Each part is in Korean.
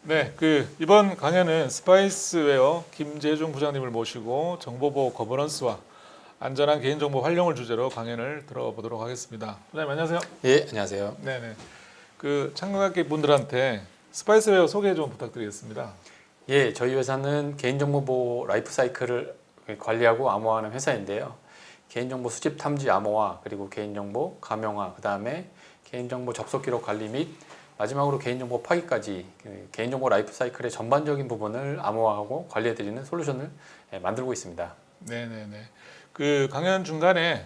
네, 이번 강연은 스파이스웨어 김재중 부장님을 모시고 정보보호 거버넌스와 안전한 개인정보 활용을 주제로 강연을 들어보도록 하겠습니다. 부장님 안녕하세요. 예, 안녕하세요. 네네. 참가객 분들한테 스파이스웨어 소개 좀 부탁드리겠습니다. 예, 저희 회사는 개인정보 보호 라이프 사이클을 관리하고 암호화하는 회사인데요. 개인정보 수집 탐지 암호화, 그리고 개인정보 가명화, 그 다음에 개인정보 접속 기록 관리 및 마지막으로 개인정보 파기까지 개인정보 라이프 사이클의 전반적인 부분을 암호화하고 관리해드리는 솔루션을 만들고 있습니다. 네네네. 강연 중간에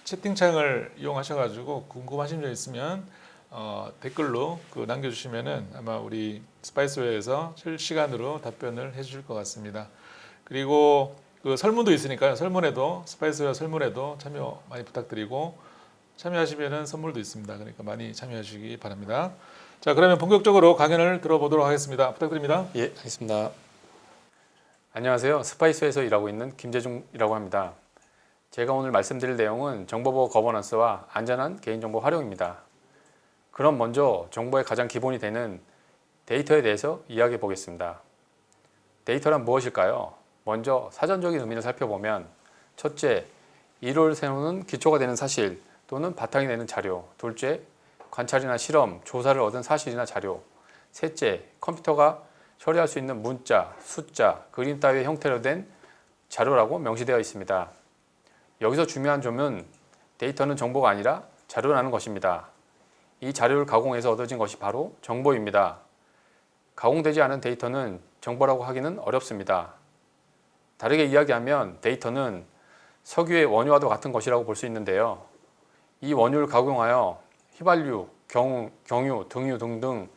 채팅창을 이용하셔가지고 궁금하신 점 있으면 댓글로 남겨주시면은 아마 우리 스파이스웨어에서 실시간으로 답변을 해주실 것 같습니다. 그리고 설문도 있으니까요. 스파이스웨어 설문에도 참여 많이 부탁드리고 참여하시면은 선물도 있습니다. 그러니까 많이 참여하시기 바랍니다. 자, 그러면 본격적으로 강연을 들어보도록 하겠습니다. 부탁드립니다. 예, 알겠습니다. 안녕하세요. 스파이스에서 일하고 있는 김재중이라고 합니다. 제가 오늘 말씀드릴 내용은 정보보호 거버넌스와 안전한 개인정보 활용입니다. 그럼 먼저 정보의 가장 기본이 되는 데이터에 대해서 이야기해 보겠습니다. 데이터란 무엇일까요? 먼저 사전적인 의미를 살펴보면 첫째, 이론을 세우는 기초가 되는 사실 또는 바탕이 되는 자료. 둘째, 관찰이나 실험, 조사를 얻은 사실이나 자료. 셋째, 컴퓨터가 처리할 수 있는 문자, 숫자, 그림 따위의 형태로 된 자료라고 명시되어 있습니다. 여기서 중요한 점은 데이터는 정보가 아니라 자료라는 것입니다. 이 자료를 가공해서 얻어진 것이 바로 정보입니다. 가공되지 않은 데이터는 정보라고 하기는 어렵습니다. 다르게 이야기하면 데이터는 석유의 원유와도 같은 것이라고 볼 수 있는데요. 이 원유를 가공하여 휘발유, 경유, 등유 등등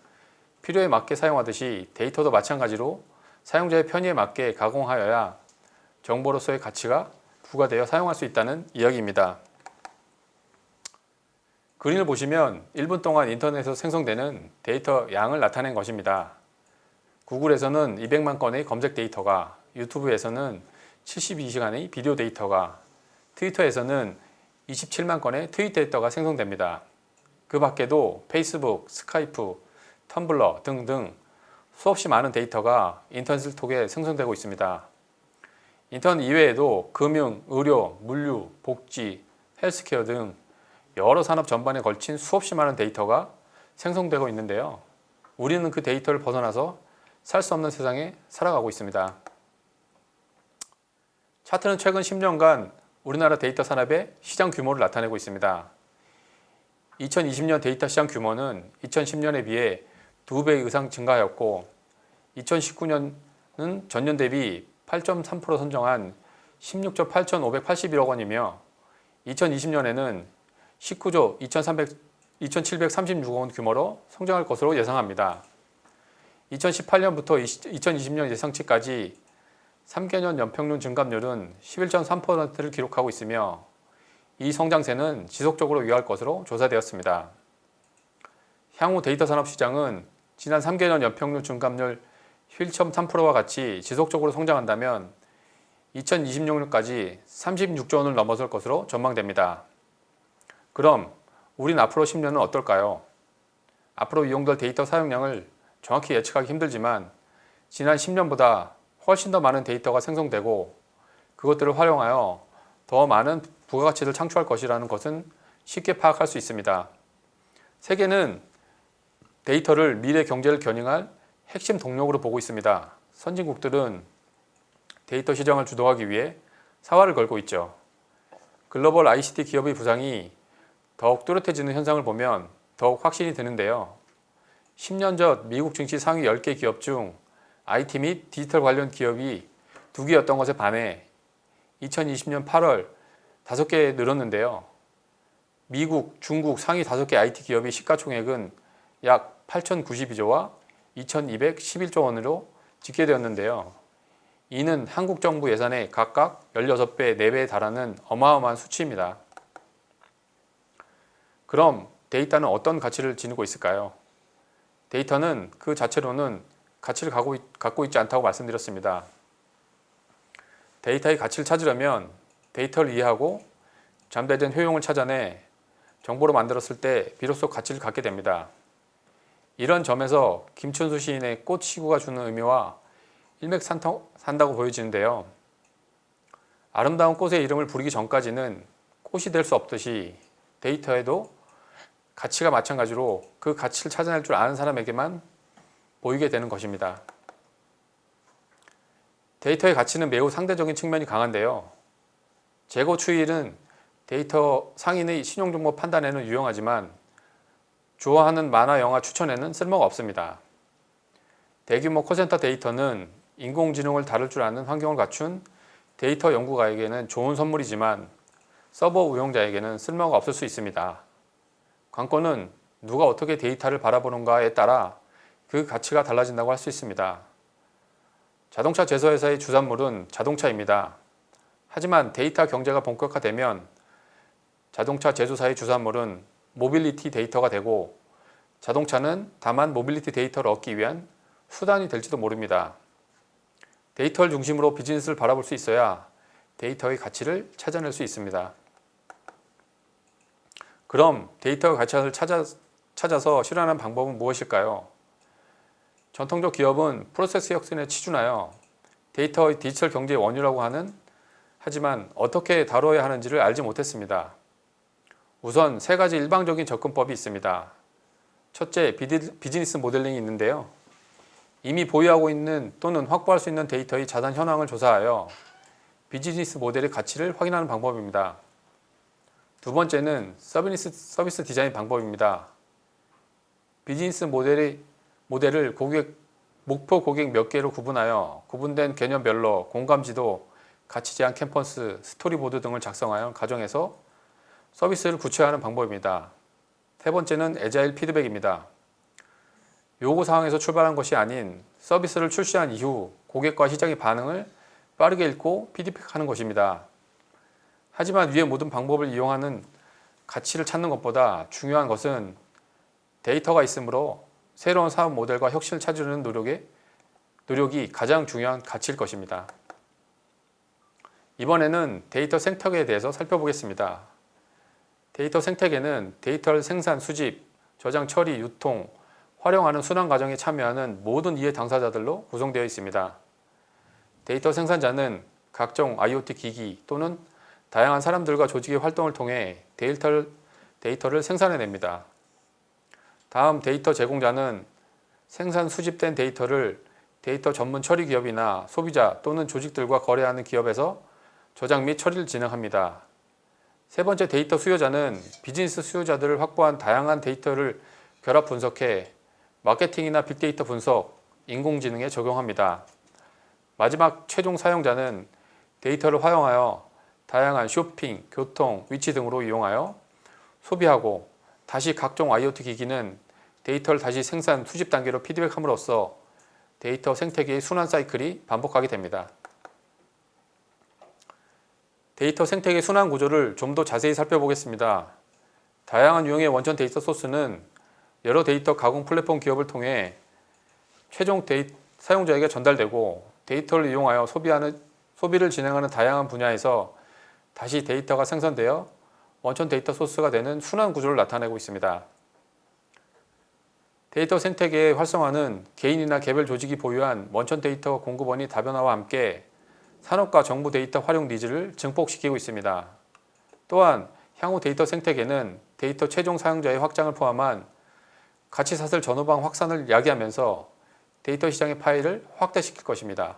필요에 맞게 사용하듯이 데이터도 마찬가지로 사용자의 편의에 맞게 가공하여야 정보로서의 가치가 부과되어 사용할 수 있다는 이야기입니다. 그림을 보시면 1분 동안 인터넷에서 생성되는 데이터 양을 나타낸 것입니다. 구글에서는 200만 건의 검색 데이터가, 유튜브에서는 72시간의 비디오 데이터가, 트위터에서는 27만 건의 트윗 데이터가 생성됩니다. 그 밖에도 페이스북, 스카이프, 텀블러 등등 수없이 많은 데이터가 인터넷을 통해 생성되고 있습니다. 인터넷 이외에도 금융, 의료, 물류, 복지, 헬스케어 등 여러 산업 전반에 걸친 수없이 많은 데이터가 생성되고 있는데요. 우리는 그 데이터를 벗어나서 살 수 없는 세상에 살아가고 있습니다. 차트는 최근 10년간 우리나라 데이터 산업의 시장 규모를 나타내고 있습니다. 2020년 데이터 시장 규모는 2010년에 비해 2배 이상 증가하였고 2019년은 전년 대비 8.3% 선정한 16조 8,581억 원이며 2020년에는 19조 2,736억 원 규모로 성장할 것으로 예상합니다. 2018년부터 2020년 예상치까지 3개년 연평균 증감률은 11.3%를 기록하고 있으며 이 성장세는 지속적으로 유효할 것으로 조사되었습니다. 향후 데이터 산업 시장은 지난 3개년 연평균 증감률 11.3%와 같이 지속적으로 성장한다면 2026년까지 36조 원을 넘어설 것으로 전망됩니다. 그럼 우린 앞으로 10년은 어떨까요? 앞으로 이용될 데이터 사용량을 정확히 예측하기 힘들지만 지난 10년보다 훨씬 더 많은 데이터가 생성되고 그것들을 활용하여 더 많은 부가가치를 창출할 것이라는 것은 쉽게 파악할 수 있습니다. 세계는 데이터를 미래 경제를 겨냥할 핵심 동력으로 보고 있습니다. 선진국들은 데이터 시장을 주도하기 위해 사활을 걸고 있죠. 글로벌 ICT 기업의 부상이 더욱 뚜렷해지는 현상을 보면 더욱 확신이 드는데요. 10년 전 미국 증시 상위 10개 기업 중 IT 및 디지털 관련 기업이 2개였던 것에 반해 2020년 8월 5개에 늘었는데요. 미국, 중국 상위 5개 IT 기업의 시가총액은 약 8,092조와 2,211조 원으로 집계되었는데요. 이는 한국 정부 예산의 각각 16배, 4배에 달하는 어마어마한 수치입니다. 그럼 데이터는 어떤 가치를 지니고 있을까요? 데이터는 그 자체로는 가치를 갖고 있지 않다고 말씀드렸습니다. 데이터의 가치를 찾으려면 데이터를 이해하고 잠재된 효용을 찾아내 정보로 만들었을 때 비로소 가치를 갖게 됩니다. 이런 점에서 김춘수 시인의 꽃 시구가 주는 의미와 일맥산다고 보여지는데요. 아름다운 꽃의 이름을 부르기 전까지는 꽃이 될 수 없듯이 데이터에도 가치가 마찬가지로 그 가치를 찾아낼 줄 아는 사람에게만 보이게 되는 것입니다. 데이터의 가치는 매우 상대적인 측면이 강한데요. 재고 추이는 데이터 상인의 신용정보 판단에는 유용하지만 좋아하는 만화, 영화 추천에는 쓸모가 없습니다. 대규모 콜센터 데이터는 인공지능을 다룰 줄 아는 환경을 갖춘 데이터 연구가에게는 좋은 선물이지만 서버 운영자에게는 쓸모가 없을 수 있습니다. 관건은 누가 어떻게 데이터를 바라보는가에 따라 그 가치가 달라진다고 할 수 있습니다. 자동차 제조회사의 주산물은 자동차입니다. 하지만 데이터 경제가 본격화되면 자동차 제조사의 주산물은 모빌리티 데이터가 되고 자동차는 다만 모빌리티 데이터를 얻기 위한 수단이 될지도 모릅니다. 데이터를 중심으로 비즈니스를 바라볼 수 있어야 데이터의 가치를 찾아낼 수 있습니다. 그럼 데이터의 가치를 찾아서 실현하는 방법은 무엇일까요? 전통적 기업은 프로세스 혁신에 치중하여 데이터의 디지털 경제의 원유라고 하지만 어떻게 다뤄야 하는지를 알지 못했습니다. 우선 세 가지 일방적인 접근법이 있습니다. 첫째, 비즈니스 모델링이 있는데요. 이미 보유하고 있는 또는 확보할 수 있는 데이터의 자산 현황을 조사하여 비즈니스 모델의 가치를 확인하는 방법입니다. 두 번째는 서비스 디자인 방법입니다. 비즈니스 모델을 목표 고객 몇 개로 구분하여 구분된 개념별로 공감지도, 가치 제한 캠퍼스, 스토리보드 등을 작성하여 가정에서 서비스를 구체화하는 방법입니다. 세 번째는 애자일 피드백입니다. 요구사항에서 출발한 것이 아닌 서비스를 출시한 이후 고객과 시장의 반응을 빠르게 읽고 피드백하는 것입니다. 하지만 위의 모든 방법을 이용하는 가치를 찾는 것보다 중요한 것은 데이터가 있으므로 새로운 사업 모델과 혁신을 찾으려는 노력이 가장 중요한 가치일 것입니다. 이번에는 데이터 생태계에 대해서 살펴보겠습니다. 데이터 생태계는 데이터를 생산, 수집, 저장, 처리, 유통, 활용하는 순환 과정에 참여하는 모든 이해 당사자들로 구성되어 있습니다. 데이터 생산자는 각종 IoT 기기 또는 다양한 사람들과 조직의 활동을 통해 데이터를 생산해냅니다. 다음 데이터 제공자는 생산 수집된 데이터를 데이터 전문 처리 기업이나 소비자 또는 조직들과 거래하는 기업에서 저장 및 처리를 진행합니다. 세 번째 데이터 수요자는 비즈니스 수요자들을 확보한 다양한 데이터를 결합 분석해 마케팅이나 빅데이터 분석, 인공지능에 적용합니다. 마지막 최종 사용자는 데이터를 활용하여 다양한 쇼핑, 교통, 위치 등으로 이용하여 소비하고 다시 각종 IoT 기기는 데이터를 다시 생산, 수집 단계로 피드백함으로써 데이터 생태계의 순환 사이클이 반복하게 됩니다. 데이터 생태계 순환 구조를 좀 더 자세히 살펴보겠습니다. 다양한 유형의 원천 데이터 소스는 여러 데이터 가공 플랫폼 기업을 통해 최종 사용자에게 전달되고 데이터를 이용하여 소비를 진행하는 다양한 분야에서 다시 데이터가 생성되어 원천 데이터 소스가 되는 순환 구조를 나타내고 있습니다. 데이터 생태계의 활성화는 개인이나 개별 조직이 보유한 원천 데이터 공급원의 다변화와 함께 산업과 정부 데이터 활용 니즈를 증폭시키고 있습니다. 또한 향후 데이터 생태계는 데이터 최종 사용자의 확장을 포함한 가치사슬 전후방 확산을 야기하면서 데이터 시장의 파일을 확대시킬 것입니다.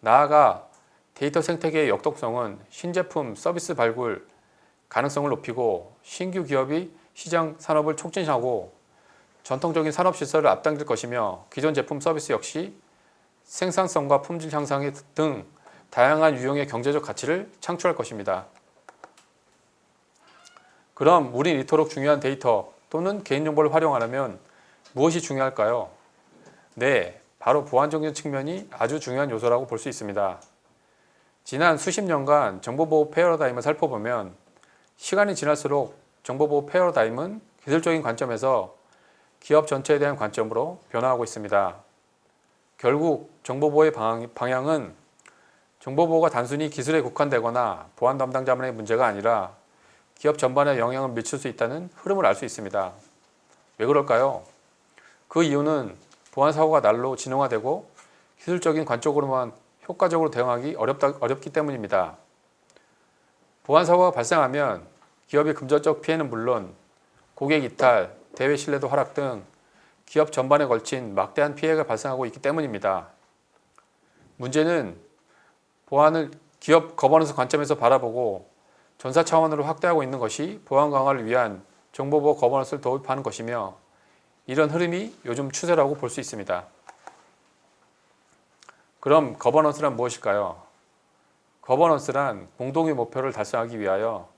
나아가 데이터 생태계의 역독성은 신제품, 서비스 발굴 가능성을 높이고 신규 기업이 시장 산업을 촉진하고 전통적인 산업 시설을 앞당길 것이며 기존 제품 서비스 역시 생산성과 품질 향상 등 다양한 유형의 경제적 가치를 창출할 것입니다. 그럼 우린 이토록 중요한 데이터 또는 개인정보를 활용하려면 무엇이 중요할까요? 네, 바로 보안적인 측면이 아주 중요한 요소라고 볼 수 있습니다. 지난 수십 년간 정보보호 패러다임을 살펴보면 시간이 지날수록 정보보호 패러다임은 기술적인 관점에서 기업 전체에 대한 관점으로 변화하고 있습니다. 결국 정보보호의 방향은 정보보호가 단순히 기술에 국한되거나 보안 담당자만의 문제가 아니라 기업 전반에 영향을 미칠 수 있다는 흐름을 알 수 있습니다. 왜 그럴까요? 그 이유는 보안 사고가 날로 진화되고 기술적인 관점으로만 효과적으로 대응하기 어렵기 때문입니다. 보안 사고가 발생하면 기업의 금전적 피해는 물론 고객 이탈, 대외 신뢰도 하락 등 기업 전반에 걸친 막대한 피해가 발생하고 있기 때문입니다. 문제는 보안을 기업 거버넌스 관점에서 바라보고 전사 차원으로 확대하고 있는 것이 보안 강화를 위한 정보보호 거버넌스를 도입하는 것이며 이런 흐름이 요즘 추세라고 볼 수 있습니다. 그럼 거버넌스란 무엇일까요? 거버넌스란 공동의 목표를 달성하기 위하여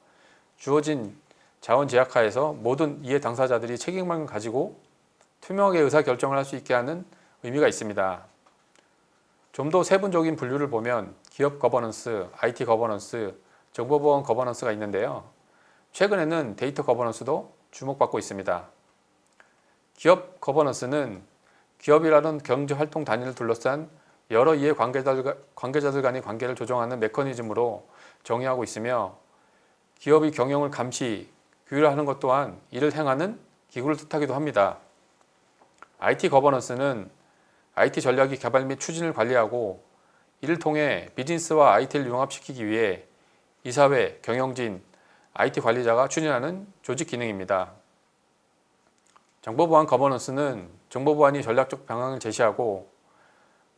주어진 자원 제약하에서 모든 이해 당사자들이 책임을 가지고 투명하게 의사결정을 할 수 있게 하는 의미가 있습니다. 좀 더 세분적인 분류를 보면 기업 거버넌스, IT 거버넌스, 정보보안 거버넌스가 있는데요. 최근에는 데이터 거버넌스도 주목받고 있습니다. 기업 거버넌스는 기업이라는 경제활동 단위를 둘러싼 여러 이해 관계자들 간의 관계를 조정하는 메커니즘으로 정의하고 있으며 기업의 경영을 감시, 규율하는 것 또한 이를 행하는 기구를 뜻하기도 합니다. IT 거버넌스는 IT 전략의 개발 및 추진을 관리하고 이를 통해 비즈니스와 IT를 융합시키기 위해 이사회, 경영진, IT 관리자가 추진하는 조직 기능입니다. 정보보안 거버넌스는 정보보안이 전략적 방향을 제시하고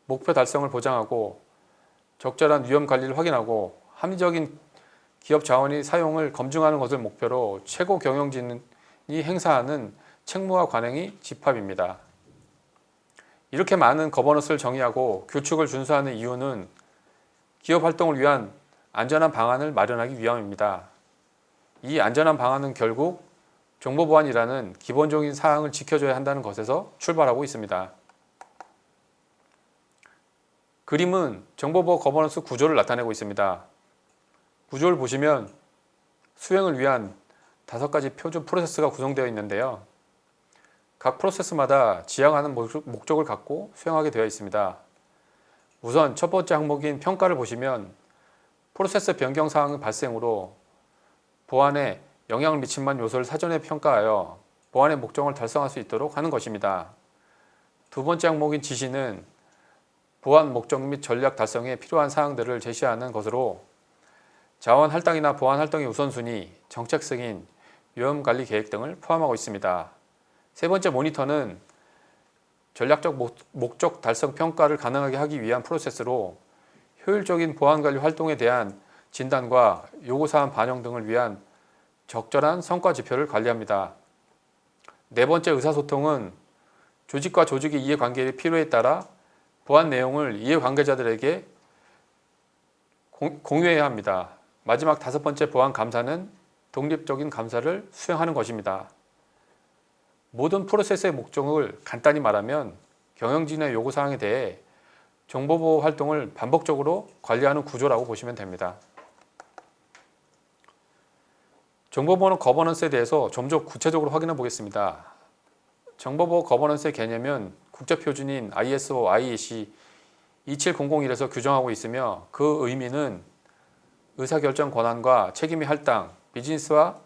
목표 달성을 보장하고 적절한 위험 관리를 확인하고 합리적인 기업 자원의 사용을 검증하는 것을 목표로 최고 경영진이 행사하는 책무와 관행의 집합입니다. 이렇게 많은 거버넌스를 정의하고 규칙을 준수하는 이유는 기업 활동을 위한 안전한 방안을 마련하기 위함입니다. 이 안전한 방안은 결국 정보보안이라는 기본적인 사항을 지켜줘야 한다는 것에서 출발하고 있습니다. 그림은 정보보호 거버넌스 구조를 나타내고 있습니다. 구조를 보시면 수행을 위한 5가지 표준 프로세스가 구성되어 있는데요. 각 프로세스마다 지향하는 목적을 갖고 수행하게 되어 있습니다. 우선 첫 번째 항목인 평가를 보시면 프로세스 변경 사항의 발생으로 보안에 영향을 미칠 만한 요소를 사전에 평가하여 보안의 목적을 달성할 수 있도록 하는 것입니다. 두 번째 항목인 지시는 보안 목적 및 전략 달성에 필요한 사항들을 제시하는 것으로 자원 할당이나 보안 활동의 우선순위, 정책 승인, 위험 관리 계획 등을 포함하고 있습니다. 세 번째 모니터는 전략적 목적 달성 평가를 가능하게 하기 위한 프로세스로 효율적인 보안 관리 활동에 대한 진단과 요구사항 반영 등을 위한 적절한 성과 지표를 관리합니다. 네 번째 의사소통은 조직과 조직의 이해관계의 필요에 따라 보안 내용을 이해관계자들에게 공유해야 합니다. 마지막 5번째 보안 감사는 독립적인 감사를 수행하는 것입니다. 모든 프로세스의 목적을 간단히 말하면 경영진의 요구사항에 대해 정보보호 활동을 반복적으로 관리하는 구조라고 보시면 됩니다. 정보보호 거버넌스에 대해서 좀 더 구체적으로 확인해 보겠습니다. 정보보호 거버넌스의 개념은 국제표준인 ISO IEC 27001에서 규정하고 있으며 그 의미는 의사결정 권한과 책임의 할당, 비즈니스와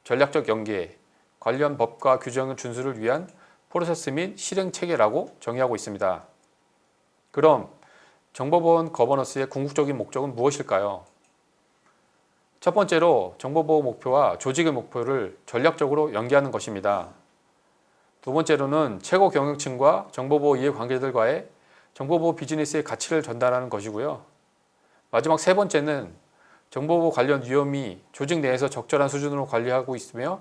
전략적 연계, 관련 법과 규정의 준수를 위한 프로세스 및 실행 체계라고 정의하고 있습니다. 그럼 정보보호 거버넌스의 궁극적인 목적은 무엇일까요? 첫 번째로 정보보호 목표와 조직의 목표를 전략적으로 연계하는 것입니다. 두 번째로는 최고 경영층과 정보보호 이해관계자들과의 정보보호 비즈니스의 가치를 전달하는 것이고요. 마지막 세 번째는 정보보호 관련 위험이 조직 내에서 적절한 수준으로 관리하고 있으며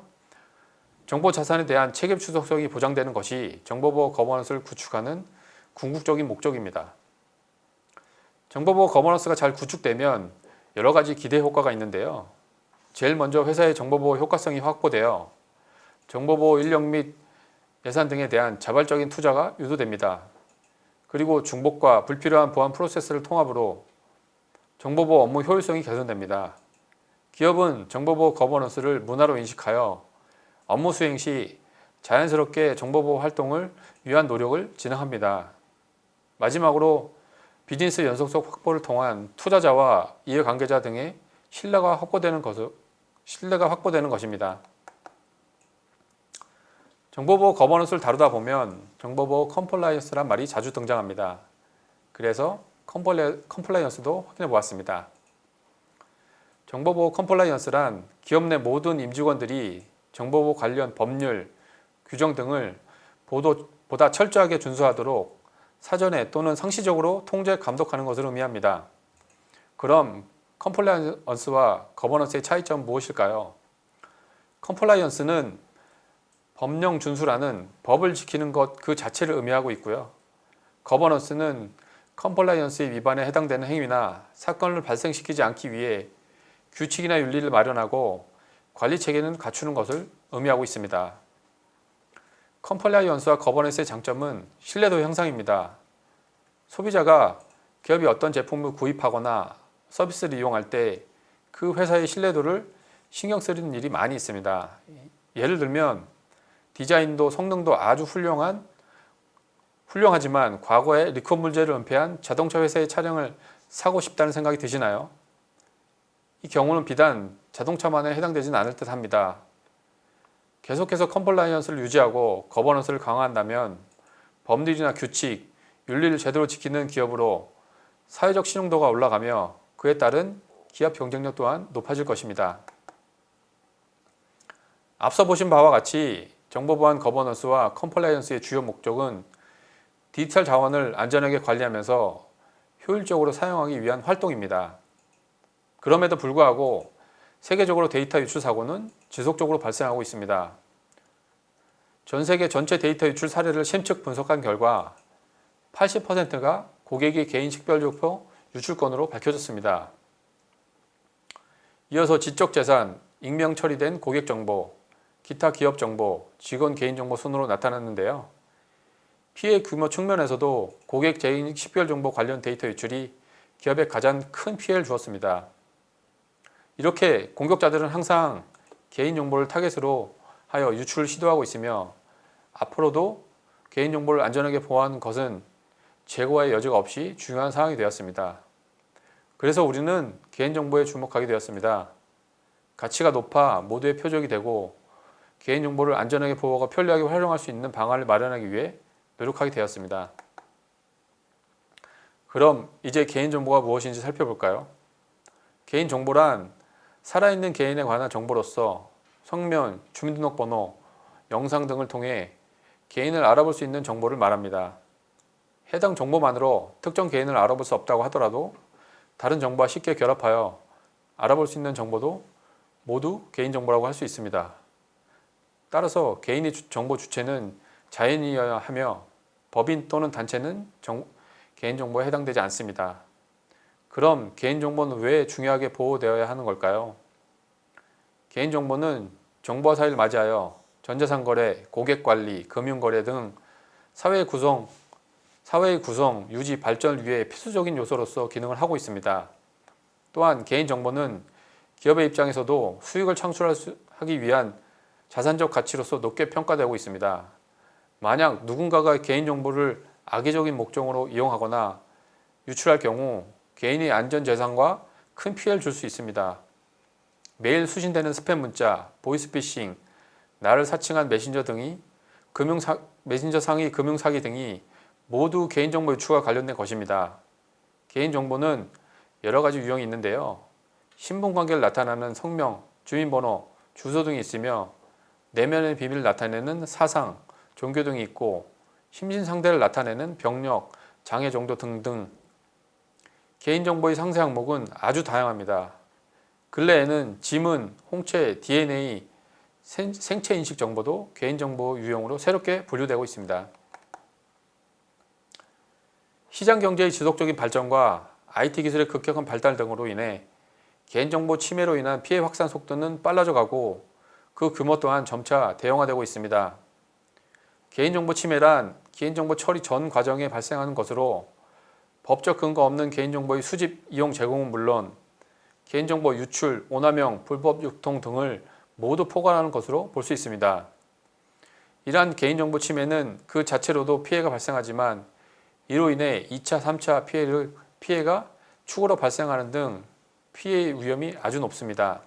정보 자산에 대한 책임 추적성이 보장되는 것이 정보보호 거버넌스를 구축하는 궁극적인 목적입니다. 정보보호 거버넌스가 잘 구축되면 여러 가지 기대 효과가 있는데요. 제일 먼저 회사의 정보보호 효과성이 확보되어 정보보호 인력 및 예산 등에 대한 자발적인 투자가 유도됩니다. 그리고 중복과 불필요한 보안 프로세스를 통합으로 정보보호 업무 효율성이 개선됩니다. 기업은 정보보호 거버넌스를 문화로 인식하여 업무 수행 시 자연스럽게 정보보호 활동을 위한 노력을 진행합니다. 마지막으로 비즈니스 연속성 확보를 통한 투자자와 이해관계자 등의 신뢰가 확보되는 것입니다. 정보보호 거버넌스를 다루다 보면 정보보호 컴플라이언스란 말이 자주 등장합니다. 그래서 컴플라이언스도 확인해 보았습니다. 정보보호 컴플라이언스란 기업 내 모든 임직원들이 정보보호 관련 법률, 규정 등을 보다 철저하게 준수하도록 사전에 또는 상시적으로 통제, 감독하는 것을 의미합니다. 그럼 컴플라이언스와 거버넌스의 차이점은 무엇일까요? 컴플라이언스는 법령 준수라는 법을 지키는 것 그 자체를 의미하고 있고요. 거버넌스는 컴플라이언스의 위반에 해당되는 행위나 사건을 발생시키지 않기 위해 규칙이나 윤리를 마련하고 관리 체계는 갖추는 것을 의미하고 있습니다. 컴플라이언스와 거버넌스의 장점은 신뢰도 향상입니다. 소비자가 기업이 어떤 제품을 구입하거나 서비스를 이용할 때 그 회사의 신뢰도를 신경 쓰는 일이 많이 있습니다. 예를 들면 디자인도 성능도 아주 훌륭하지만 과거에 리콜 문제를 은폐한 자동차 회사의 차량을 사고 싶다는 생각이 드시나요? 이 경우는 비단 자동차만에 해당되지는 않을 듯 합니다. 계속해서 컴플라이언스를 유지하고 거버넌스를 강화한다면 법률이나 규칙, 윤리를 제대로 지키는 기업으로 사회적 신용도가 올라가며 그에 따른 기업 경쟁력 또한 높아질 것입니다. 앞서 보신 바와 같이 정보보안 거버넌스와 컴플라이언스의 주요 목적은 디지털 자원을 안전하게 관리하면서 효율적으로 사용하기 위한 활동입니다. 그럼에도 불구하고 세계적으로 데이터 유출 사고는 지속적으로 발생하고 있습니다. 전 세계 전체 데이터 유출 사례를 심층 분석한 결과 80%가 고객의 개인 식별정보 유출 건으로 밝혀졌습니다. 이어서 지적재산, 익명 처리된 고객 정보, 기타 기업 정보, 직원 개인정보 순으로 나타났는데요. 피해 규모 측면에서도 고객 개인 식별정보 관련 데이터 유출이 기업에 가장 큰 피해를 주었습니다. 이렇게 공격자들은 항상 개인정보를 타겟으로 하여 유출을 시도하고 있으며 앞으로도 개인정보를 안전하게 보호하는 것은 재고의 여지가 없이 중요한 사항이 되었습니다. 그래서 우리는 개인정보에 주목하게 되었습니다. 가치가 높아 모두의 표적이 되고 개인정보를 안전하게 보호하고 편리하게 활용할 수 있는 방안을 마련하기 위해 노력하게 되었습니다. 그럼 이제 개인정보가 무엇인지 살펴볼까요? 개인정보란 살아있는 개인에 관한 정보로서 성명, 주민등록번호, 영상 등을 통해 개인을 알아볼 수 있는 정보를 말합니다. 해당 정보만으로 특정 개인을 알아볼 수 없다고 하더라도 다른 정보와 쉽게 결합하여 알아볼 수 있는 정보도 모두 개인정보라고 할 수 있습니다. 따라서 개인의 정보 주체는 자연이어야 하며 법인 또는 단체는 개인정보에 해당되지 않습니다. 그럼 개인정보는 왜 중요하게 보호되어야 하는 걸까요? 개인정보는 정보화 사회를 맞이하여 전자상거래, 고객관리, 금융거래 등 사회의 구성, 유지, 발전을 위해 필수적인 요소로서 기능을 하고 있습니다. 또한 개인정보는 기업의 입장에서도 수익을 창출하기 위한 자산적 가치로서 높게 평가되고 있습니다. 만약 누군가가 개인정보를 악의적인 목적으로 이용하거나 유출할 경우 개인의 안전재산과 큰 피해를 줄 수 있습니다. 매일 수신되는 스팸 문자, 보이스피싱, 나를 사칭한 메신저 상의 금융사기 등이 모두 개인정보 유출과 관련된 것입니다. 개인정보는 여러 가지 유형이 있는데요. 신분관계를 나타내는 성명, 주민번호, 주소 등이 있으며 내면의 비밀을 나타내는 사상, 종교 등이 있고 심신상태를 나타내는 병력, 장애 정도 등등 개인정보의 상세 항목은 아주 다양합니다. 근래에는 지문, 홍채, DNA, 생체인식 정보도 개인정보 유형으로 새롭게 분류되고 있습니다. 시장경제의 지속적인 발전과 IT 기술의 급격한 발달 등으로 인해 개인정보 침해로 인한 피해 확산 속도는 빨라져 가고 그 규모 또한 점차 대형화되고 있습니다. 개인정보 침해란 개인정보 처리 전 과정에 발생하는 것으로 법적 근거 없는 개인정보의 수집, 이용, 제공은 물론 개인정보 유출, 오남용, 불법 유통 등을 모두 포괄하는 것으로 볼 수 있습니다. 이러한 개인정보 침해는 그 자체로도 피해가 발생하지만 이로 인해 2차, 3차 피해가 추가로 발생하는 등 피해 위험이 아주 높습니다.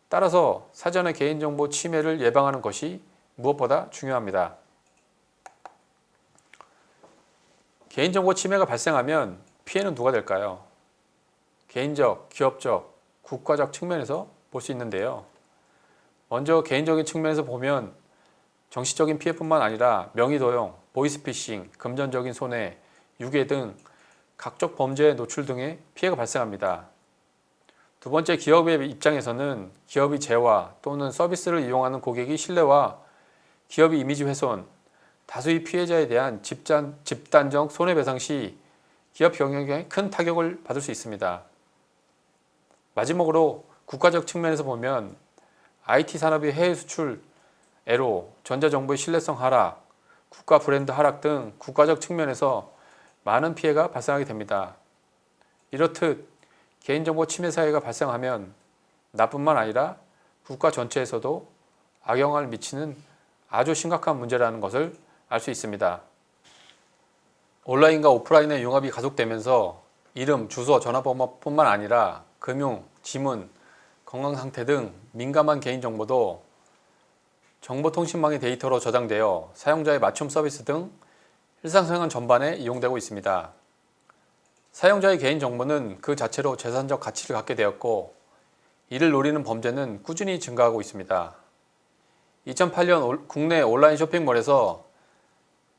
따라서 사전에 개인정보 침해를 예방하는 것이 무엇보다 중요합니다. 개인정보 침해가 발생하면 피해는 누가 될까요? 개인적, 기업적, 국가적 측면에서 볼 수 있는데요. 먼저 개인적인 측면에서 보면 정치적인 피해뿐만 아니라 명의도용, 보이스피싱, 금전적인 손해, 유괴 등 각종 범죄에 노출 등의 피해가 발생합니다. 두 번째, 기업의 입장에서는 기업의 재화 또는 서비스를 이용하는 고객의 신뢰와 기업의 이미지 훼손, 다수의 피해자에 대한 집단적 손해배상 시 기업 경영에 큰 타격을 받을 수 있습니다. 마지막으로 국가적 측면에서 보면 IT 산업의 해외 수출 애로, 전자정보의 신뢰성 하락, 국가 브랜드 하락 등 국가적 측면에서 많은 피해가 발생하게 됩니다. 이렇듯 개인정보 침해 사회가 발생하면 나뿐만 아니라 국가 전체에서도 악영향을 미치는 아주 심각한 문제라는 것을 알 수 있습니다. 온라인과 오프라인의 융합이 가속되면서 이름, 주소, 전화번호뿐만 아니라 금융, 지문, 건강 상태 등 민감한 개인정보도 정보통신망의 데이터로 저장되어 사용자의 맞춤 서비스 등 일상생활 전반에 이용되고 있습니다. 사용자의 개인정보는 그 자체로 재산적 가치를 갖게 되었고 이를 노리는 범죄는 꾸준히 증가하고 있습니다. 2008년 국내 온라인 쇼핑몰에서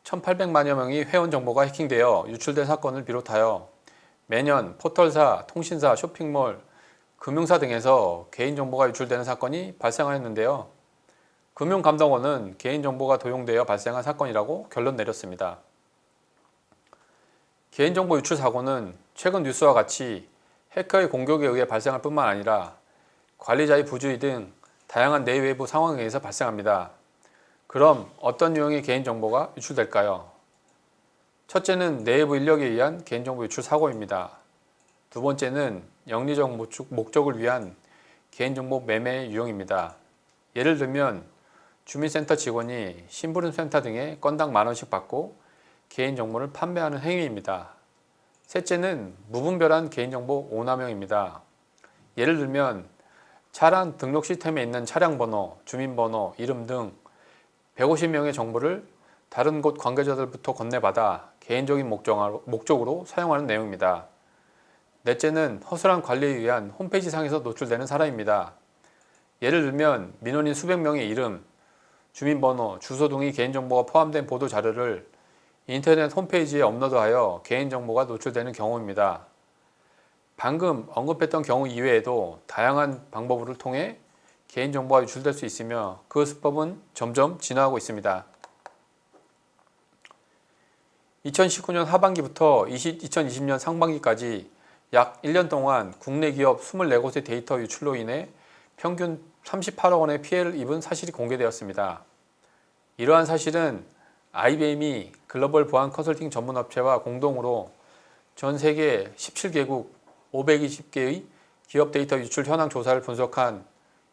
1,800만여 명의 회원 정보가 해킹되어 유출된 사건을 비롯하여 매년 포털사, 통신사, 쇼핑몰, 금융사 등에서 개인정보가 유출되는 사건이 발생하였는데요. 금융감독원은 개인정보가 도용되어 발생한 사건이라고 결론 내렸습니다. 개인정보 유출 사고는 최근 뉴스와 같이 해커의 공격에 의해 발생할 뿐만 아니라 관리자의 부주의 등 다양한 내외부 상황에 의해서 발생합니다. 그럼 어떤 유형의 개인정보가 유출될까요? 첫째는 내부 인력에 의한 개인정보 유출 사고입니다. 두 번째는 영리적 목적을 위한 개인정보 매매의 유형입니다. 예를 들면 주민센터 직원이 심부름센터 등에 건당 만원씩 받고 개인정보를 판매하는 행위입니다. 셋째는 무분별한 개인정보 오남용입니다. 예를 들면 차량 등록 시스템에 있는 차량 번호, 주민번호, 이름 등 150명의 정보를 다른 곳 관계자들부터 건네받아 개인적인 목적으로 사용하는 내용입니다. 넷째는 허술한 관리에 의한 홈페이지 상에서 노출되는 사람입니다. 예를 들면 민원인 수백 명의 이름, 주민번호, 주소 등의 개인정보가 포함된 보도 자료를 인터넷 홈페이지에 업로드하여 개인정보가 노출되는 경우입니다. 방금 언급했던 경우 이외에도 다양한 방법을 통해 개인정보가 유출될 수 있으며 그 수법은 점점 진화하고 있습니다. 2019년 하반기부터 2020년 상반기까지 약 1년 동안 국내 기업 24곳의 데이터 유출로 인해 평균 38억 원의 피해를 입은 사실이 공개되었습니다. 이러한 사실은 IBM이 글로벌 보안 컨설팅 전문 업체와 공동으로 전 세계 17개국 520개의 기업 데이터 유출 현황 조사를 분석한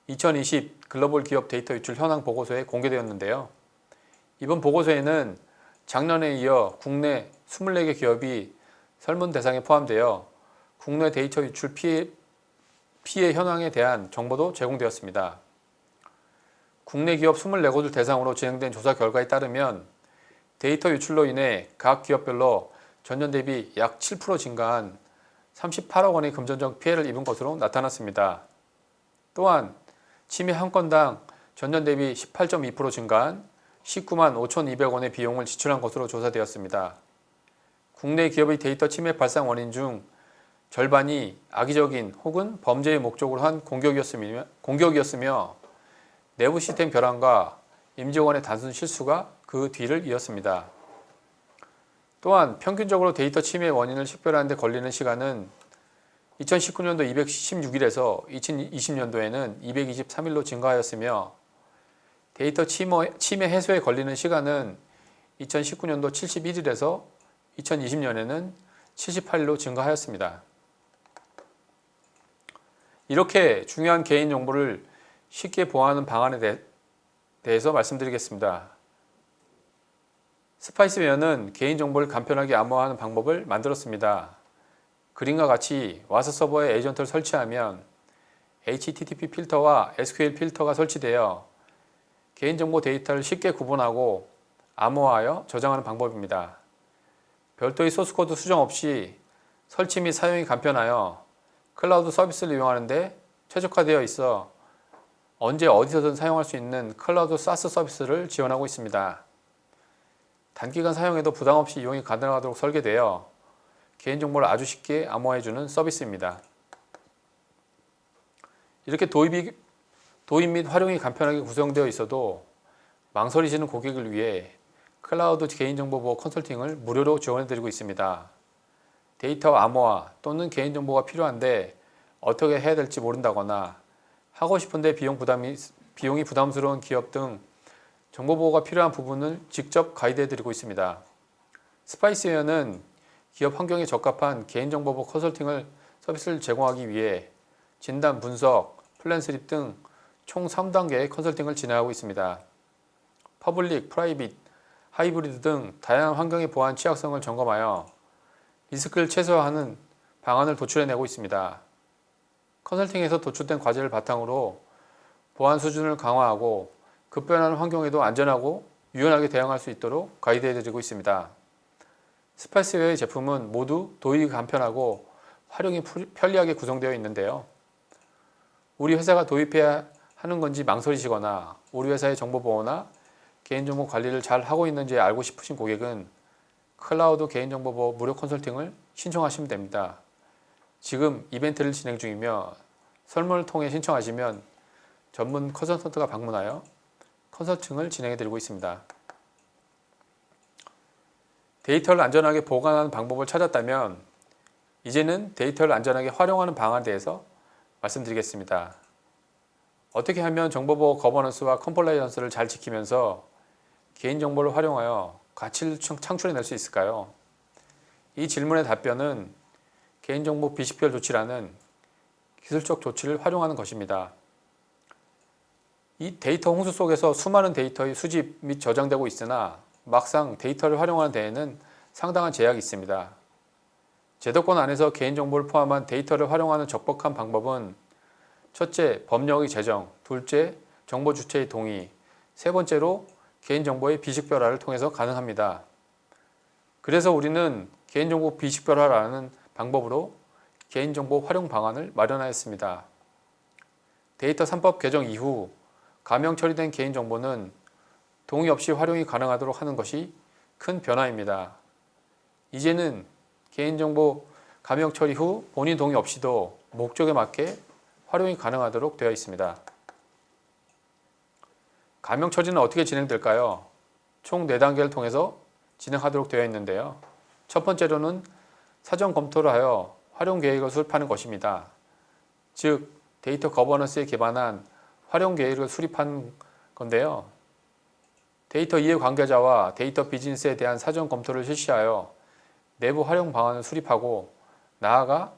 2020 글로벌 기업 데이터 유출 현황 보고서에 공개되었는데요. 이번 보고서에는 작년에 이어 국내 24개 기업이 설문 대상에 포함되어 국내 데이터 유출 피해 현황에 대한 정보도 제공되었습니다. 국내 기업 24곳을 대상으로 진행된 조사 결과에 따르면 데이터 유출로 인해 각 기업별로 전년 대비 약 7% 증가한 38억 원의 금전적 피해를 입은 것으로 나타났습니다. 또한 침해 한 건당 전년 대비 18.2% 증가한 19만 5,200원의 비용을 지출한 것으로 조사되었습니다. 국내 기업의 데이터 침해 발생 원인 중 절반이 악의적인 혹은 범죄의 목적으로 한 공격이었으며 내부 시스템 결함과 임직원의 단순 실수가 그 뒤를 이었습니다. 또한 평균적으로 데이터 침해 원인을 식별하는 데 걸리는 시간은 2019년도 216일에서 2020년도에는 223일로 증가하였으며 데이터 침해 해소에 걸리는 시간은 2019년도 71일에서 2020년에는 78일로 증가하였습니다. 이렇게 중요한 개인정보를 쉽게 보호하는 방안에 대해서 말씀드리겠습니다. 스파이스웨어는 개인정보를 간편하게 암호화하는 방법을 만들었습니다. 그림과 같이 와서 서버에 에이전트를 설치하면 HTTP 필터와 SQL 필터가 설치되어 개인정보 데이터를 쉽게 구분하고 암호화하여 저장하는 방법입니다. 별도의 소스코드 수정 없이 설치 및 사용이 간편하여 클라우드 서비스를 이용하는데 최적화되어 있어 언제 어디서든 사용할 수 있는 클라우드 사스 서비스를 지원하고 있습니다. 단기간 사용해도 부담없이 이용이 가능하도록 설계되어 개인정보를 아주 쉽게 암호화해주는 서비스입니다. 이렇게 도입 및 활용이 간편하게 구성되어 있어도 망설이시는 고객을 위해 클라우드 개인정보보호 컨설팅을 무료로 지원해드리고 있습니다. 데이터 암호화 또는 개인정보가 필요한데 어떻게 해야 될지 모른다거나 하고 싶은데 비용이 부담스러운 기업 등 정보보호가 필요한 부분을 직접 가이드해드리고 있습니다. 스파이스웨어는 기업 환경에 적합한 개인정보보호 컨설팅을 서비스를 제공하기 위해 진단, 분석, 플랜 수립 등 총 3단계의 컨설팅을 진행하고 있습니다. 퍼블릭, 프라이빗, 하이브리드 등 다양한 환경의 보안 취약성을 점검하여 리스크를 최소화하는 방안을 도출해내고 있습니다. 컨설팅에서 도출된 과제를 바탕으로 보안 수준을 강화하고 급변하는 환경에도 안전하고 유연하게 대응할 수 있도록 가이드해드리고 있습니다. 스파이스웨어의 제품은 모두 도입이 간편하고 활용이 편리하게 구성되어 있는데요. 우리 회사가 도입해야 하는 건지 망설이시거나 우리 회사의 정보보호나 개인정보 관리를 잘 하고 있는지 알고 싶으신 고객은 클라우드 개인정보보호 무료 컨설팅을 신청하시면 됩니다. 지금 이벤트를 진행 중이며 설문을 통해 신청하시면 전문 컨설턴트가 방문하여 컨설팅을 진행해드리고 있습니다. 데이터를 안전하게 보관하는 방법을 찾았다면 이제는 데이터를 안전하게 활용하는 방안에 대해서 말씀드리겠습니다. 어떻게 하면 정보보호 거버넌스와 컴플라이언스를 잘 지키면서 개인정보를 활용하여 가치를 창출해낼 수 있을까요? 이 질문의 답변은 개인정보 비식별 조치라는 기술적 조치를 활용하는 것입니다. 이 데이터 홍수 속에서 수많은 데이터의 수집 및 저장되고 있으나 막상 데이터를 활용하는 데에는 상당한 제약이 있습니다. 제도권 안에서 개인정보를 포함한 데이터를 활용하는 적법한 방법은 첫째, 법령의 제정, 둘째, 정보 주체의 동의, 세 번째로 개인정보의 비식별화를 통해서 가능합니다. 그래서 우리는 개인정보 비식별화라는 방법으로 개인정보 활용 방안을 마련하였습니다. 데이터 3법 개정 이후 가명 처리된 개인정보는 동의 없이 활용이 가능하도록 하는 것이 큰 변화입니다. 이제는 개인정보 가명 처리 후 본인 동의 없이도 목적에 맞게 활용이 가능하도록 되어 있습니다. 가명 처리는 어떻게 진행될까요? 총 4단계를 통해서 진행하도록 되어 있는데요. 첫 번째로는 사전 검토를 하여 활용 계획을 수립하는 것입니다. 즉, 데이터 거버넌스에 기반한 활용 계획을 수립한 건데요. 데이터 이해 관계자와 데이터 비즈니스에 대한 사전 검토를 실시하여 내부 활용 방안을 수립하고 나아가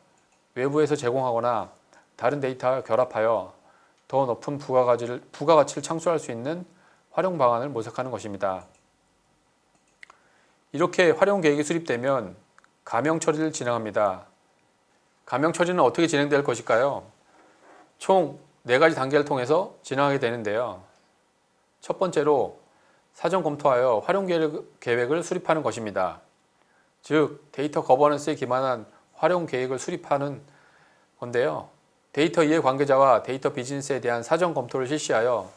외부에서 제공하거나 다른 데이터와 결합하여 더 높은 부가가치를 창출할 수 있는 활용 방안을 모색하는 것입니다. 이렇게 활용 계획이 수립되면 가명 처리를 진행합니다. 가명 처리는 어떻게 진행될 것일까요? 총 4가지 단계를 통해서 진행하게 되는데요. 첫 번째로 사전 검토하여 활용 계획을 수립하는 것입니다. 즉, 데이터 거버넌스에 기반한 활용 계획을 수립하는 건데요. 데이터 이해 관계자와 데이터 비즈니스에 대한 사전 검토를 실시하여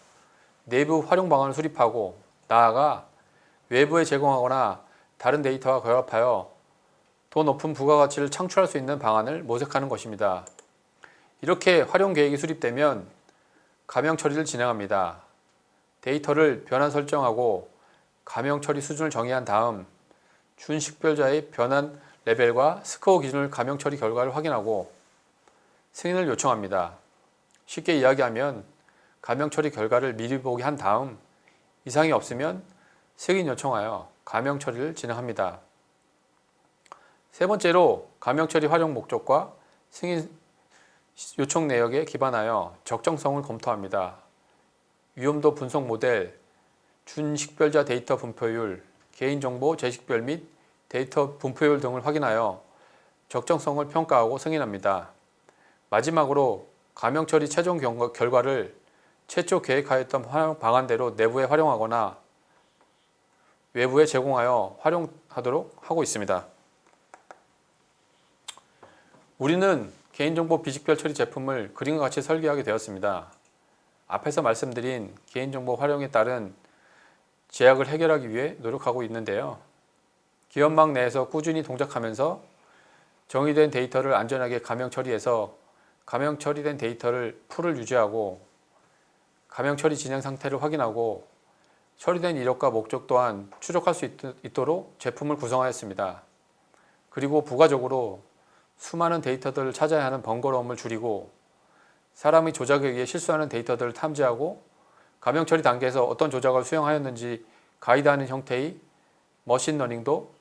내부 활용 방안을 수립하고 나아가 외부에 제공하거나 다른 데이터와 결합하여 더 높은 부가가치를 창출할 수 있는 방안을 모색하는 것입니다. 이렇게 활용 계획이 수립되면 가명 처리를 진행합니다. 데이터를 변환 설정하고 가명 처리 수준을 정의한 다음 준식별자의 변환 레벨과 스코어 기준을 가명 처리 결과를 확인하고 승인을 요청합니다. 쉽게 이야기하면 가명 처리 결과를 미리 보기 한 다음 이상이 없으면 승인 요청하여 가명 처리를 진행합니다. 세 번째로 가명 처리 활용 목적과 승인 요청 내역에 기반하여 적정성을 검토합니다. 위험도 분석 모델, 준식별자 데이터 분포율, 개인정보 재식별 및 데이터 분포율 등을 확인하여 적정성을 평가하고 승인합니다. 마지막으로 가명 처리 최종 결과를 최초 계획하였던 활용 방안대로 내부에 활용하거나 외부에 제공하여 활용하도록 하고 있습니다. 우리는 개인정보 비식별 처리 제품을 그림과 같이 설계하게 되었습니다. 앞에서 말씀드린 개인정보 활용에 따른 제약을 해결하기 위해 노력하고 있는데요. 기업망 내에서 꾸준히 동작하면서 정의된 데이터를 안전하게 가명 처리해서 가명 처리된 데이터를 풀을 유지하고 가명 처리 진행 상태를 확인하고 처리된 이력과 목적 또한 추적할 수 있도록 제품을 구성하였습니다. 그리고 부가적으로 수많은 데이터들을 찾아야 하는 번거로움을 줄이고 사람이 조작에 의해 실수하는 데이터들을 탐지하고 가명 처리 단계에서 어떤 조작을 수행하였는지 가이드하는 형태의 머신러닝도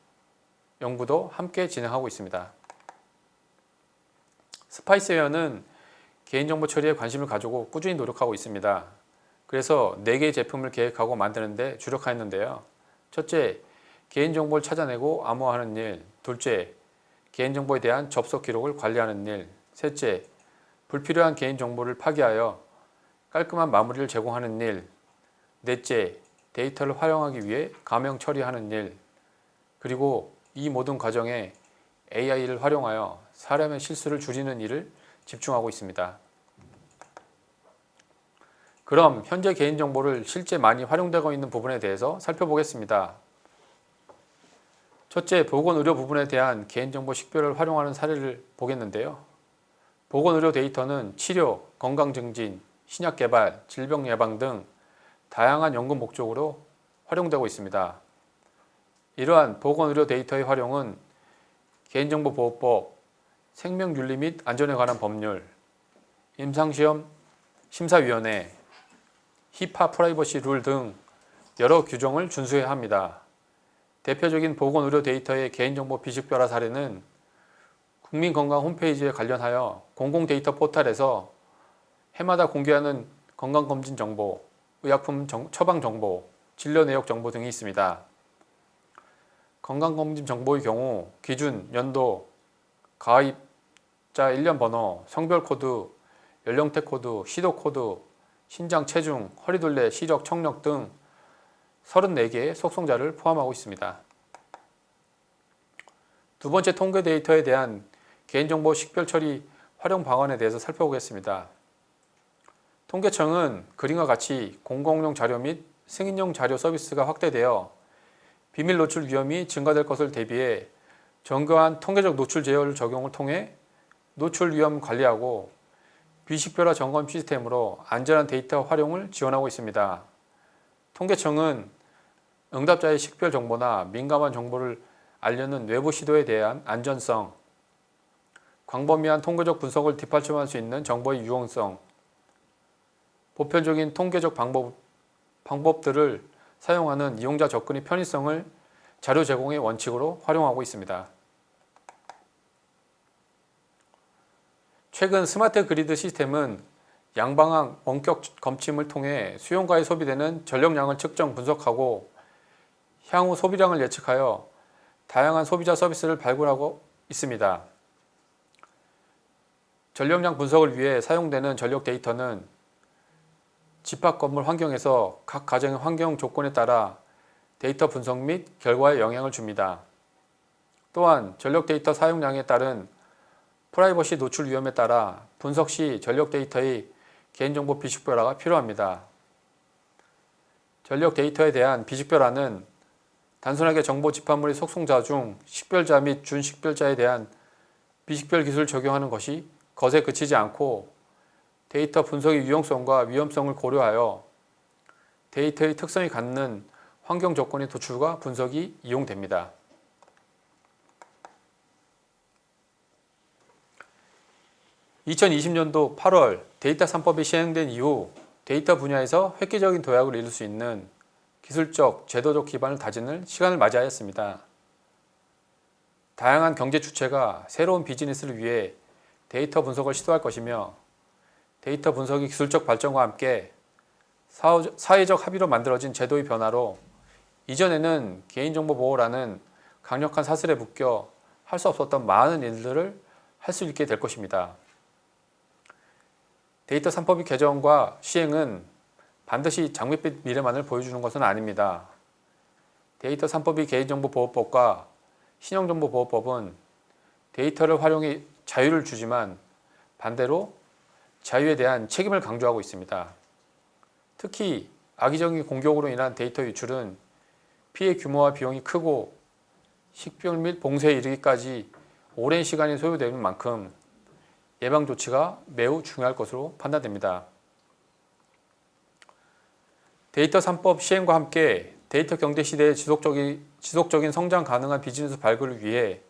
연구도 함께 진행하고 있습니다. 스파이스웨어는 개인정보 처리에 관심을 가지고 꾸준히 노력하고 있습니다. 그래서 4개의 제품을 계획하고 만드는데 주력하였는데요. 첫째, 개인정보를 찾아내고 암호화하는 일. 둘째, 개인정보에 대한 접속 기록을 관리하는 일. 셋째, 불필요한 개인정보를 파기하여 깔끔한 마무리를 제공하는 일. 넷째, 데이터를 활용하기 위해 가명 처리하는 일. 그리고 이 모든 과정에 AI를 활용하여 사람의 실수를 줄이는 일을 집중하고 있습니다. 그럼 현재 개인정보를 실제 많이 활용되고 있는 부분에 대해서 살펴보겠습니다. 첫째, 보건의료 부분에 대한 개인정보 식별을 활용하는 사례를 보겠는데요. 보건의료 데이터는 치료, 건강증진, 신약개발, 질병 예방 등 다양한 연구 목적으로 활용되고 있습니다. 이러한 보건의료 데이터의 활용은 개인정보보호법, 생명윤리 및 안전에 관한 법률, 임상시험 심사위원회, 히파 프라이버시 룰 등 여러 규정을 준수해야 합니다. 대표적인 보건의료 데이터의 개인정보 비식별화 사례는 국민건강 홈페이지에 관련하여 공공데이터 포털에서 해마다 공개하는 건강검진 정보, 의약품 처방 정보, 진료 내역 정보 등이 있습니다. 건강검진 정보의 경우 기준, 연도, 가입자 일련 번호, 성별 코드, 연령대 코드, 시도 코드, 신장 체중, 허리둘레, 시력, 청력 등 34개의 속성자를 포함하고 있습니다. 두 번째, 통계 데이터에 대한 개인정보 식별 처리 활용 방안에 대해서 살펴보겠습니다. 통계청은 그림과 같이 공공용 자료 및 승인용 자료 서비스가 확대되어 비밀 노출 위험이 증가될 것을 대비해 정교한 통계적 노출 제어를 적용을 통해 노출 위험 관리하고 비식별화 점검 시스템으로 안전한 데이터 활용을 지원하고 있습니다. 통계청은 응답자의 식별 정보나 민감한 정보를 알려는 외부 시도에 대한 안전성, 광범위한 통계적 분석을 뒷받침할 수 있는 정보의 유용성, 보편적인 통계적 방법들을 사용하는 이용자 접근의 편의성을 자료 제공의 원칙으로 활용하고 있습니다. 최근 스마트 그리드 시스템은 양방향 원격 검침을 통해 수용가에 소비되는 전력량을 측정 분석하고 향후 소비량을 예측하여 다양한 소비자 서비스를 발굴하고 있습니다. 전력량 분석을 위해 사용되는 전력 데이터는 집합 건물 환경에서 각 가정의 환경 조건에 따라 데이터 분석 및 결과에 영향을 줍니다. 또한 전력 데이터 사용량에 따른 프라이버시 노출 위험에 따라 분석 시 전력 데이터의 개인정보 비식별화가 필요합니다. 전력 데이터에 대한 비식별화는 단순하게 정보 집합물의 속성자 중 식별자 및 준식별자에 대한 비식별 기술을 적용하는 것이 것에 그치지 않고 데이터 분석의 유용성과 위험성을 고려하여 데이터의 특성이 갖는 환경 조건의 도출과 분석이 이용됩니다. (2020년도 8월) 데이터 3법이 시행된 이후 데이터 분야에서 획기적인 도약을 이룰 수 있는 기술적, 제도적 기반을 다지는 시간을 맞이하였습니다. 다양한 경제 주체가 새로운 비즈니스를 위해 데이터 분석을 시도할 것이며 데이터 분석의 기술적 발전과 함께 사회적 합의로 만들어진 제도의 변화로 이전에는 개인정보 보호라는 강력한 사슬에 묶여 할 수 없었던 많은 일들을 할 수 있게 될 것입니다. 데이터 3법의 개정과 시행은 반드시 장밋빛 미래만을 보여주는 것은 아닙니다. 데이터 3법이 개인정보보호법과 신용정보보호법은 데이터를 활용해 자유를 주지만 반대로 자유에 대한 책임을 강조하고 있습니다. 특히 악의적인 공격으로 인한 데이터 유출은 피해 규모와 비용이 크고 식별 및 봉쇄에 이르기까지 오랜 시간이 소요되는 만큼 예방 조치가 매우 중요할 것으로 판단됩니다. 데이터 3법 시행과 함께 데이터 경제 시대의 지속적인 성장 가능한 비즈니스 발굴을 위해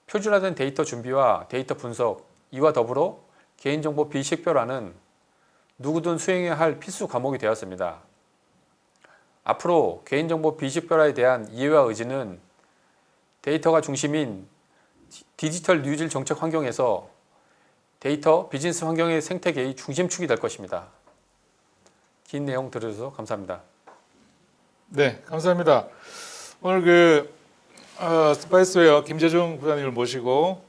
표준화된 데이터 준비와 데이터 분석, 이와 더불어 개인정보 비식별화는 누구든 수행해야 할 필수 과목이 되었습니다. 앞으로 개인정보 비식별화에 대한 이해와 의지는 데이터가 중심인 디지털 뉴질 정책 환경에서 데이터 비즈니스 환경의 생태계의 중심축이 될 것입니다. 긴 내용 들어주셔서 감사합니다. 네, 감사합니다. 오늘 스파이스웨어 김재중 부장님을 모시고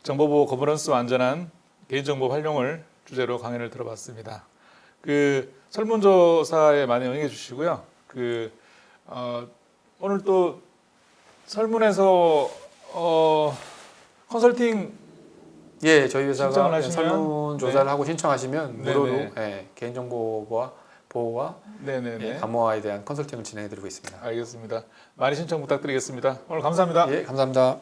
정보보호 거버넌스와 안전한 개인정보 활용을 주제로 강연을 들어봤습니다. 설문조사에 많이 응해 주시고요. 오늘 또 설문에서 컨설팅 예, 저희 회사가 신청을 하시면, 설문조사를 네. 하고 신청하시면 네네. 무료로 개인정보 보호와 네네네. 암호화에 대한 컨설팅을 진행해드리고 있습니다. 알겠습니다. 많이 신청 부탁드리겠습니다. 오늘 감사합니다. 예, 감사합니다.